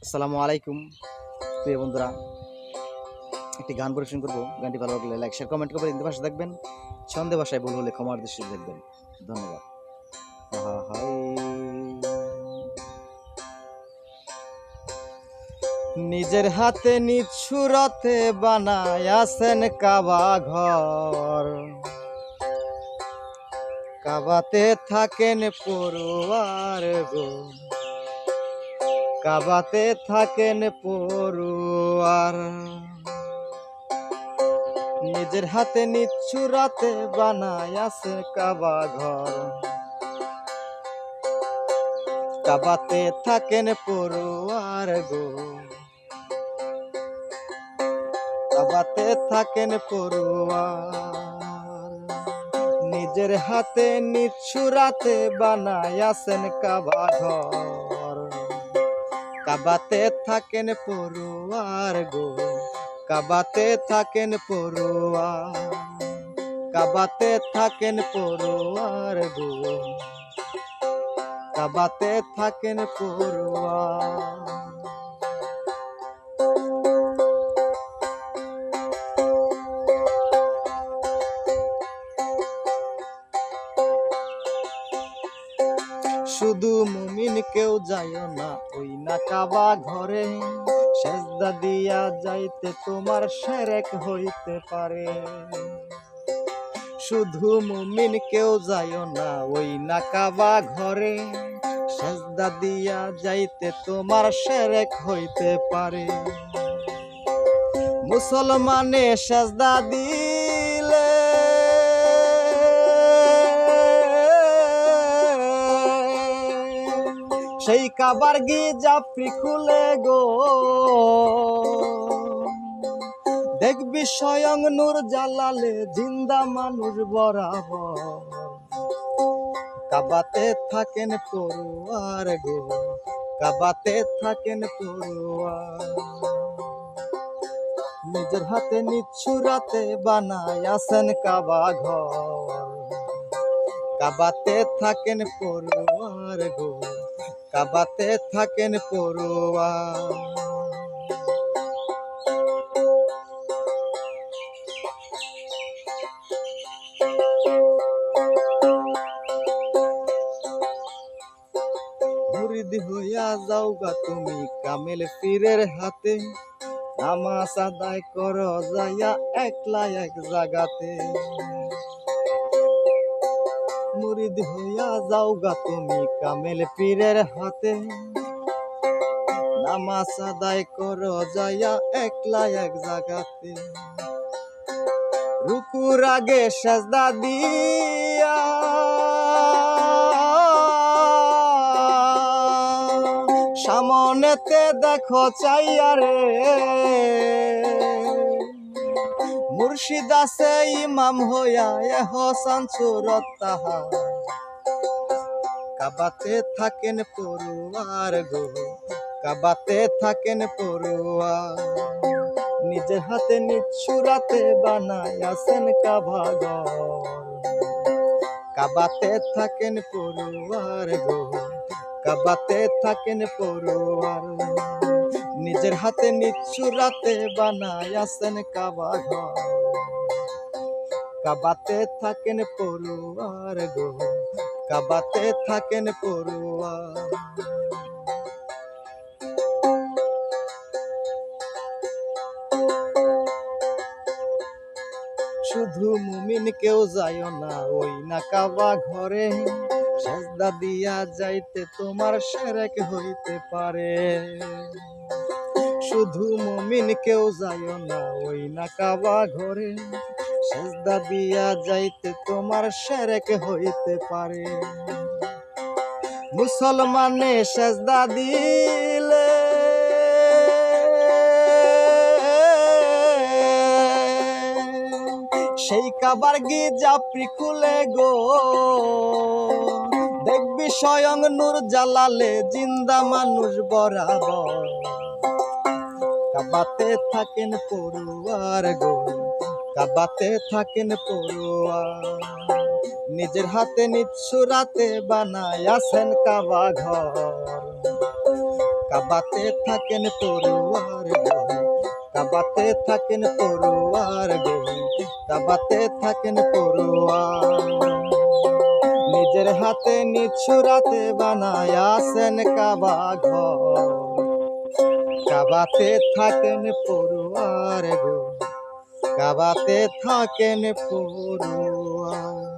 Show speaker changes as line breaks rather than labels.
আসসালামু আলাইকুম প্রিয় বন্ধুরা, একটি গান পরিবেশন করবো। গানটি ভালো লাগলে লাইক শেয়ার কমেন্ট করে হিন্দি ভাষা দেখবেন, সন্দেহ ভাষায় ভুল হলে ক্ষমার দৃষ্টি দেখবেন। ধন্যবাদ। হায়, নিজের হাতে নিচ্ছুরতে বানায়াছেন কাবা ঘর, কাবাতে থাকেন পড়ুয়ার গো, কাবাতে থাকেন পড়ুয়ার। নিজের হাতে নিচ্ছুরাতে বানায়াছে কাবা ঘর, কাবাতে থাকেন পড়ুয়ার গো, কাবাতে থাকেন পড়ুয়ার। নিজের হাতে নিচ্ছুরাতে বানায়াছেন কাবা ঘর, কাবাতে থাকেন পড়ুয়ার গো, কাবাতে থাকেন পড়ুয়ার, কাবাতে থাকেন পড়ুয়ার গো, কাবাতে থাকেন পড়ুয়ার। শুধু মুমিন কেউ যায় না ওই না কাবা ঘরে, সেজদা দিয়া যাইতে তোমার শিরক হইতে পারে। শুধু মুমিন কেউ যায় না ওই না কাবা ঘরে, সেজদা দিয়া যাইতে তোমার শিরক হইতে পারে। মুসলমানে সেজদা দিলে সেই কাবার গিজাপি খুলে গো, দেখবি স্বয়ং নূর জালালে জিন্দা মানুষ বরাবর। কাবাতে থাকেন পড়ুয়ার গো, কাবাতে থাকেন পড়ুয়ার। নিজের হাতে নিচ্ছুরাতে বানায়াছেন কাবা ঘর, কাবাতে থাকেন পড়ুয়ার গো, কাবাতে থাকেন পড়ুয়ার। মুরিদ হইয়া যাওগা তুমি কামেল পীরের হাতে, নামাজ আদায় কর যাইয়া একলা এক জাগাতে। মুরিদ হইয়া যাওগা তুমি কামেল পীরের হাতে, নামাজ আদায় কর যাইয়া একলা এক জাগাতে। রুকুর আগে সাজদা দিয়া সামনেতে দেখো চাইয়া রে, মুর্শিদ আছে ইমাম হইয়া এহসান সুরত তাহার। কাবাতে থাকেন পড়ুয়ার গো, কাবাতে থাকেন পড়ুয়ার। নিজের হাতে নিচ্ছুরাতে বানায়াছেন কাবা ঘর, কাবাতে থাকেন পড়ুয়ার গো, কাবাতে থাকেন পড়ুয়ার। নিজের হাতে নিচ্ছুরাতে বানায়াছেন কাবা ঘর, কাবাতে থাকেন পড়ুয়ার গো, কাবাতে থাকেন পড়ুয়ার। শুধু মুমিন কেউ যায় না ওই না কাবা ঘরে, সেজদা দিয়া যাইতে তোমার শিরক হইতে পারে। শুধু মুমিন কেউ যায় না ওই না কাবা ঘরে, সেজদা দিয়া যাইতে তোমার শিরক হইতে পারে। মুসলমানে সেজদা দিলে সেই কাবার গিজাপি খুলে গো, দেখবি স্বয়ং নূর জালালে জিন্দা মানুষ বরাবর। কাবাতে থাকেন পড়ুয়ার গো, কাবাতে থাকেন পড়ুয়ার। নিজের হাতে নিচ্ছুরাতে বানায়াছেন কাবা ঘর, কাবাতে থাকেন পড়ুয়ার গো, কাবাতে থাকেন পড়ুয়ার গো, কাবাতে থাকেন পড়ুয়ার। নিজের হাতে নিছুরাতে বানায়াছেন কাবা ঘর, কাবাতে থাকেন পড়ুয়ার গো, কাবাতে থাকেন পড়ুয়ার।